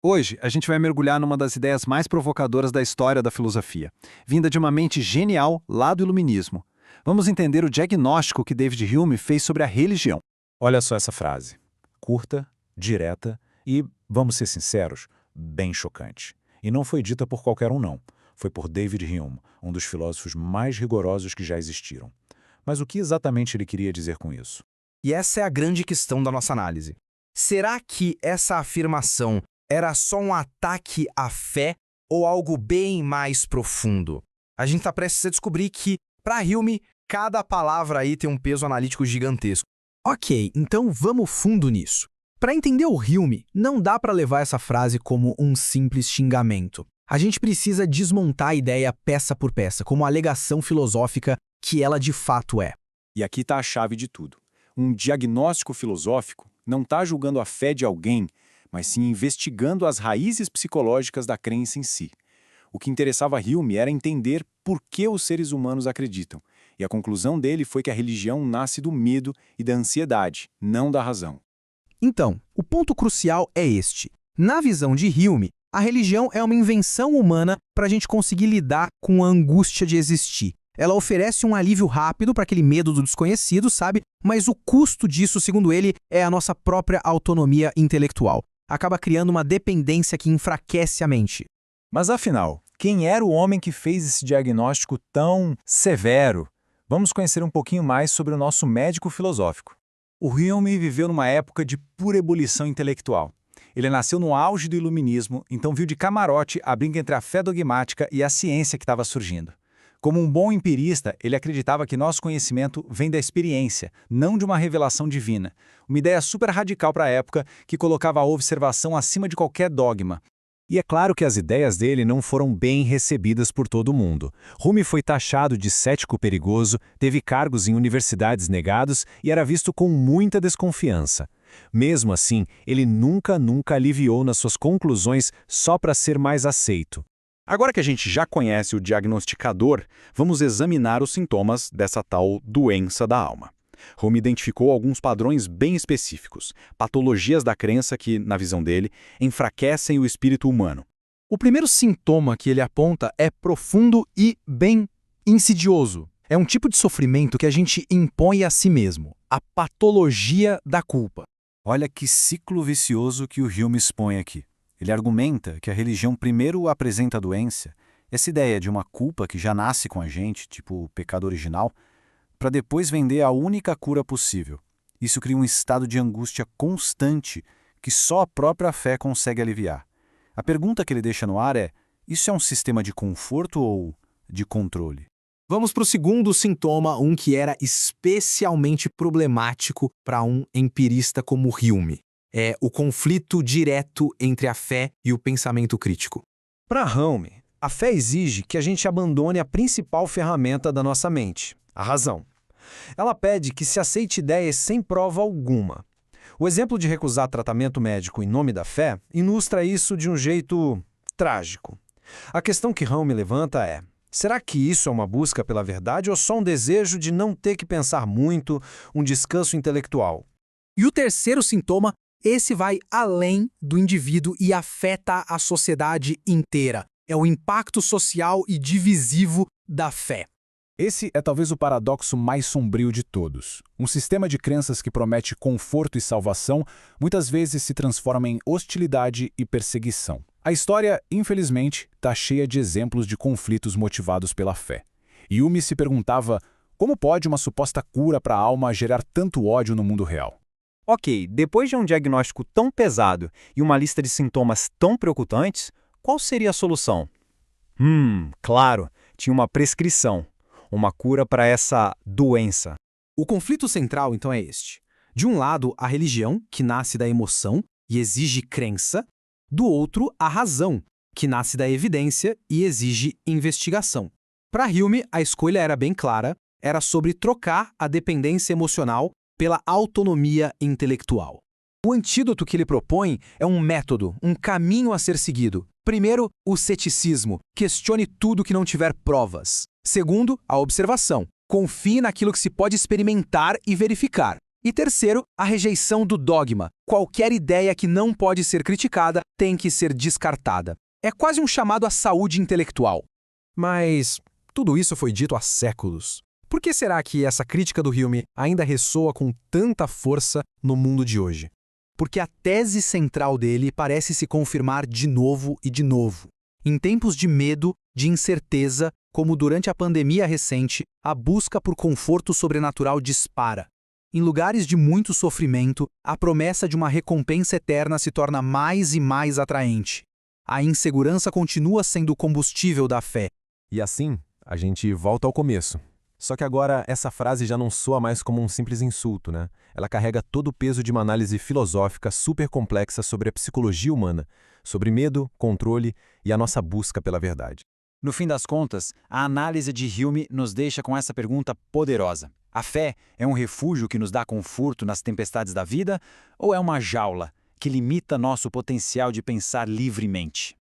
Hoje, a gente vai mergulhar numa das ideias mais provocadoras da história da filosofia, vinda de uma mente genial lá do Iluminismo. Vamos entender o diagnóstico que David Hume fez sobre a religião. Olha só essa frase. Curta, direta e, vamos ser sinceros, bem chocante. E não foi dita por qualquer um, não. Foi por David Hume, um dos filósofos mais rigorosos que já existiram. Mas o que exatamente ele queria dizer com isso? E essa é a grande questão da nossa análise. Será que essa afirmação era só um ataque à fé ou algo bem mais profundo? A gente está prestes a descobrir que, para Hume, cada palavra aí tem um peso analítico gigantesco. Ok, então vamos fundo nisso. Para entender o Hume, não dá para levar essa frase como um simples xingamento. A gente precisa desmontar a ideia peça por peça, como a alegação filosófica que ela de fato é. E aqui está a chave de tudo. Um diagnóstico filosófico não está julgando a fé de alguém, mas sim investigando as raízes psicológicas da crença em si. O que interessava a Hume era entender por que os seres humanos acreditam, e a conclusão dele foi que a religião nasce do medo e da ansiedade, não da razão. Então, o ponto crucial é este. Na visão de Hume, a religião é uma invenção humana para a gente conseguir lidar com a angústia de existir. Ela oferece um alívio rápido para aquele medo do desconhecido, sabe? Mas o custo disso, segundo ele, é a nossa própria autonomia intelectual. Acaba criando uma dependência que enfraquece a mente. Mas afinal, quem era o homem que fez esse diagnóstico tão severo? Vamos conhecer um pouquinho mais sobre o nosso médico filosófico. O Hume viveu numa época de pura ebulição intelectual. Ele nasceu no auge do iluminismo, então viu de camarote a briga entre a fé dogmática e a ciência que estava surgindo. Como um bom empirista, ele acreditava que nosso conhecimento vem da experiência, não de uma revelação divina. Uma ideia super radical para a época que colocava a observação acima de qualquer dogma. E é claro que as ideias dele não foram bem recebidas por todo mundo. Hume foi taxado de cético perigoso, teve cargos em universidades negados e era visto com muita desconfiança. Mesmo assim, ele nunca aliviou nas suas conclusões só para ser mais aceito. Agora que a gente já conhece o diagnosticador, vamos examinar os sintomas dessa tal doença da alma. Hume identificou alguns padrões bem específicos, patologias da crença que, na visão dele, enfraquecem o espírito humano. O primeiro sintoma que ele aponta é profundo e bem insidioso. É um tipo de sofrimento que a gente impõe a si mesmo, a patologia da culpa. Olha que ciclo vicioso que o Hume expõe aqui. Ele argumenta que a religião primeiro apresenta a doença, essa ideia de uma culpa que já nasce com a gente, tipo o pecado original, para depois vender a única cura possível. Isso cria um estado de angústia constante que só a própria fé consegue aliviar. A pergunta que ele deixa no ar é: isso é um sistema de conforto ou de controle? Vamos para o segundo sintoma, um que era especialmente problemático para um empirista como Hume. É o conflito direto entre a fé e o pensamento crítico. Para Hume, a fé exige que a gente abandone a principal ferramenta da nossa mente, a razão. Ela pede que se aceite ideias sem prova alguma. O exemplo de recusar tratamento médico em nome da fé ilustra isso de um jeito trágico. A questão que Hume levanta é: será que isso é uma busca pela verdade ou só um desejo de não ter que pensar muito, um descanso intelectual? E o terceiro sintoma, esse vai além do indivíduo e afeta a sociedade inteira. É o impacto social e divisivo da fé. Esse é talvez o paradoxo mais sombrio de todos. Um sistema de crenças que promete conforto e salvação muitas vezes se transforma em hostilidade e perseguição. A história, infelizmente, está cheia de exemplos de conflitos motivados pela fé. Hume se perguntava como pode uma suposta cura para a alma gerar tanto ódio no mundo real. Ok, depois de um diagnóstico tão pesado e uma lista de sintomas tão preocupantes, qual seria a solução? Claro, tinha uma prescrição. Uma cura para essa doença. O conflito central, então, é este. De um lado, a religião, que nasce da emoção e exige crença. Do outro, a razão, que nasce da evidência e exige investigação. Para Hume, a escolha era bem clara, era sobre trocar a dependência emocional pela autonomia intelectual. O antídoto que ele propõe é um método, um caminho a ser seguido. Primeiro, o ceticismo. Questione tudo que não tiver provas. Segundo, a observação. Confie naquilo que se pode experimentar e verificar. E terceiro, a rejeição do dogma. Qualquer ideia que não pode ser criticada tem que ser descartada. É quase um chamado à saúde intelectual. Mas tudo isso foi dito há séculos. Por que será que essa crítica do Hume ainda ressoa com tanta força no mundo de hoje? Porque a tese central dele parece se confirmar de novo e de novo. Em tempos de medo, de incerteza, como durante a pandemia recente, a busca por conforto sobrenatural dispara. Em lugares de muito sofrimento, a promessa de uma recompensa eterna se torna mais e mais atraente. A insegurança continua sendo o combustível da fé. E assim, a gente volta ao começo. Só que agora essa frase já não soa mais como um simples insulto, né? Ela carrega todo o peso de uma análise filosófica super complexa sobre a psicologia humana, sobre medo, controle e a nossa busca pela verdade. No fim das contas, a análise de Hume nos deixa com essa pergunta poderosa. A fé é um refúgio que nos dá conforto nas tempestades da vida ou é uma jaula que limita nosso potencial de pensar livremente?